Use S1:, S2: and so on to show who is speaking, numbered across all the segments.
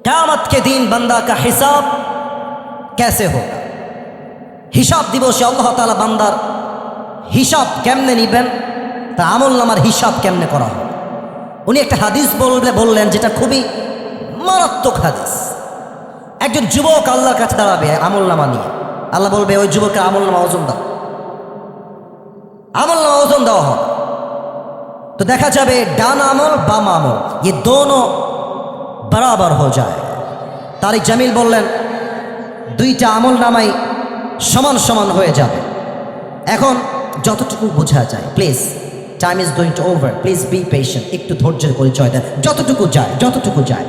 S1: क़यामत के दिन बंदा का हिसाब कैसे होगा। हिसाब दिवसे अल्लाह ताआला बान्दार हिसाब केमने निবেন, তার আমল নামার হিসাব কেমনে করা হবে। উনি একটা হাদিস বললেন যেটা খুবই মারাত্মক হাদিস। একজন যুবক আল্লাহর কাছে দাঁড়াবে আমল নামা নিয়ে। আল্লাহ বলবে ওই যুবকের আমল নামা ওজন দাও, আমল নামা ওজন দেওয়া হবে। তো দেখা যাবে ডান আমল বাম আমল ये दोनों बराबर हो जाए। তারিক জামিল বললেন দুইটা আমল নামাই সমান সমান হয়ে যাবে। এখন যতটুকু বোঝা যায়, please time is going to over, please be patient, একটু ধৈর্যের পরিচয় দেন। যতটুকু যায়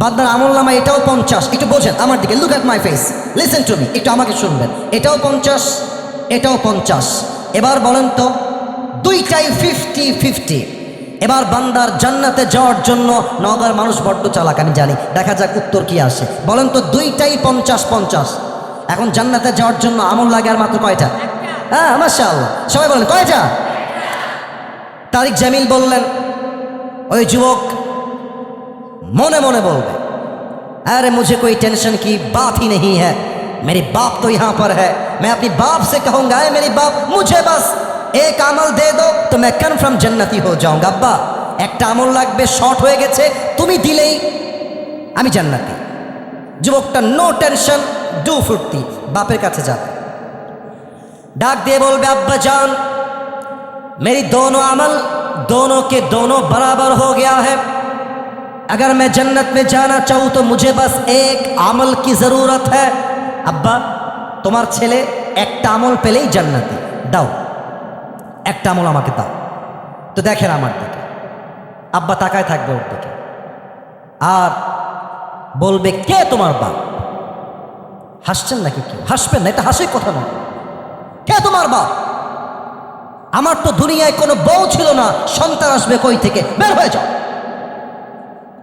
S1: বান্দার আমল নামা এটাও 50, একটু বোঝেন আমার দিকে, look at my face, listen to me, একটু আমাকে শুনবেন। এটাও 50, এটাও 50। এবার বলেন তো দুইটাই 50-50। এবার বান্দার জান্নাতে যাওয়ার জন্য নগর মানুষ বড্ড চালাক আমি জানি, দেখা যাক উত্তর কি আসে। বলেন তো দুইটাই 50-50। এখন জান্নাতে যাওয়ার জন্য আমল লাগে আর মাত্র কয়টা? হ্যাঁ মাশাআল্লাহ, সবাই বলেন কয়টা? তারিক জামিল বললেন ওই যুবক মনে মনে বলবে अरे मुझे कोई टेंशन की बात ही नहीं है, मेरे बाप तो यहाँ पर है, मैं अपनी बाप से कहूँगा मेरी बाप मुझे बस एक আমল दे दो तो मैं कन्फर्म जन्नती हो जाऊँगा। अब्बा একটা আমল লাগবে, শর্ট হয়ে গেছে, তুমি দিলেই আমি জান্নাতি। যুবকটা নো টেনশন, ডু ফুর্তি, বাপের কাছে যাবে, ডাক দিয়ে বলবে अब्बा जान मेरी दोनों अमल दोनों के दोनों बराबर हो गया है, अगर मैं जन्नत में जाना चाहूँ तो मुझे बस एक আমল की ज़रूरत है। अब्बा তোমার ছেলে একটা আমল পেলেই জান্নাতি, দাও একটা আমল আমাকে দাও। তো দেখেন আমার দিকে, আব্বা তাকায় থাকবে ওর দিকে আর বলবে কে তোমার বাপ? হাসছেন নাকি? কেউ হাসবেন না, এটা হাসির কথা নয়। কে তোমার বাপ? আমার তো দুনিয়ায় কোনো বউ ছিল না, সন্তান আসবে কই থেকে? বের হয়ে যাও,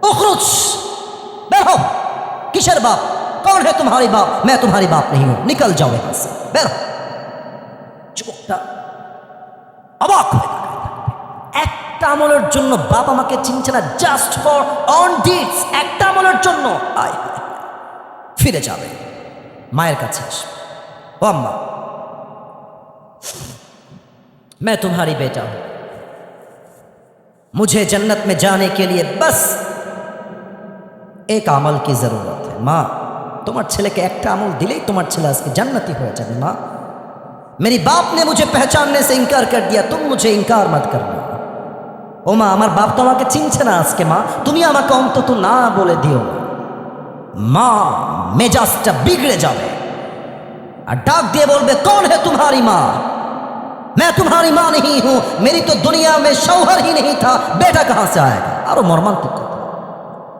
S1: उखरुज, बेर हो। किसर बाप? कौन है तुम्हारी बाप? मैं तुम्हारी बाप नहीं हूं, निकल जाओ यहां से, बेर हो। যুবকটা অবাক হয়ে একটা আমলের জন্য বাপ আমাকে চিনছে না, জাস্ট ফর অন ডিডস, একটা আমলের জন্য ফিরে যাবে, মায়ের কাছে আসবে। ও আম্মা मैं तुम्हारी बेटा हूं, मुझे जन्नत में जाने के लिए बस एक আমল की जरूरत है। माँ तुम्हार छेले के एक আমল दिले तुम्हार छेले आज के जन्नती हो जाए। माँ मेरी बाप ने मुझे पहचानने से इनकार कर दिया, तुम मुझे इनकार मत करना। ओ माँ আমার বাপ তো আমাকে চিনছে না আজকে, মা তুমি আমাকে অন্তত না বলে দিও না। মা মেজাজটা বিগড়ে যাবে আর ডাক দিয়ে বলবে कौन है तुम्हारी माँ? मैं तुम्हारी माँ नहीं हूं, मेरी तो दुनिया में शौहर ही नहीं था, बेटा कहां से आएगा। আরো মর্মান্তিক কথা,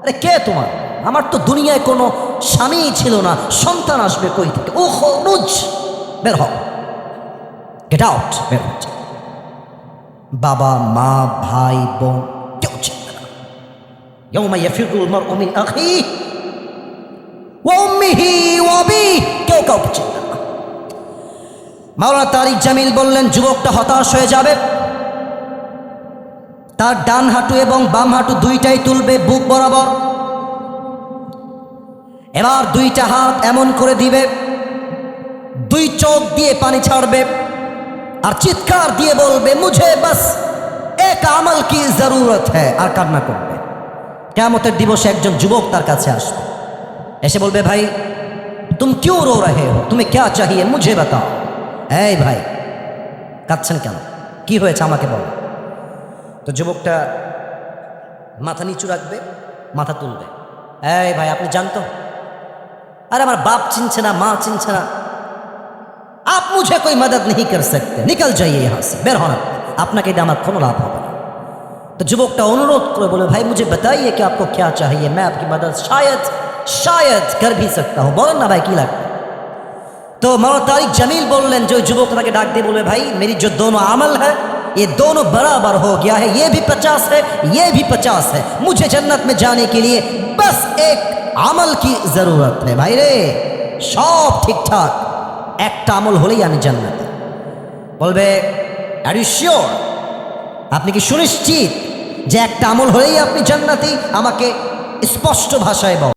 S1: আরে কে তোমার? আমার তো দুনিয়ায় কোনো স্বামী ছিল না, সন্তান আসবে কই থেকে? ও খরুজ, বের হও, গেট আউট, বের হও। বাবা মা ভাই বোন কেউ চিনবে না। ইয়াউমা ইয়াফিরুল মারউ মিন আখিহি ওয়া উম্মিহি ওয়া আবিহি, কেউ কাউকে চিনবে না। মাওলানা তারিক জামিল বললেন যুবকটা হতাশ হয়ে যাবে, তার ডান হাঁটু এবং বাম হাঁটু দুইটাই তুলবে বুক বরাবর, এবার দুইটা হাত এমন করে দিবে, দুই চোখ দিয়ে পানি ছাড়বে আর চিৎকার দিয়ে বলবে মুঝে বাস এক আমল কি জরুরত হ্যায়, আর কান্না করবে। কিয়ামতের দিবসে একজন যুবক তার কাছে আসবে, এসে বলবে ভাই তুম क्यों रो रहे हो, तुम्हें क्या चाहिए मुझे बताओ। এই ভাই কাঁদছেন কেন, কি হয়েছে আমাকে বলো। তো যুবকটা মাথা নিচু রাখবে, মাথা তুলবে, এই ভাই আপনি জানতো, अरे আমার বাপ চিনছে না, মা চিনছে না, आप मुझे कोई मदद नहीं कर सकते, निकल जाइए यहाँ से, বের হন, আপনাকে দিয়ে আমার কোনো লাভ হবে না। তো যুবকটা অনুরোধ করে বলে ভাই मुझे बताइए कि आपको क्या चाहिए, मैं आपकी मदद शायद कर भी सकता हूँ, বলেন না ভাই কি লাগবে। तो मौलाना तारिक जमील बोलें जो युवक के डाक दे बोले भाई मेरी जो दोनों अमल है ये दोनों बराबर हो गया है, ये भी 50 है ये भी 50 है, मुझे जन्नत में जाने के लिए बस एक আমল की जरूरत है। भाई रे सब ठीक ठाक, एक আমল হলেই আমি জান্নাতে। বলবে আর ইউ শিওর, আপনি কি সুনিশ্চিত যে একটা আমল হলেই আপনি জান্নাতি? আমাকে স্পষ্ট ভাষায় বল।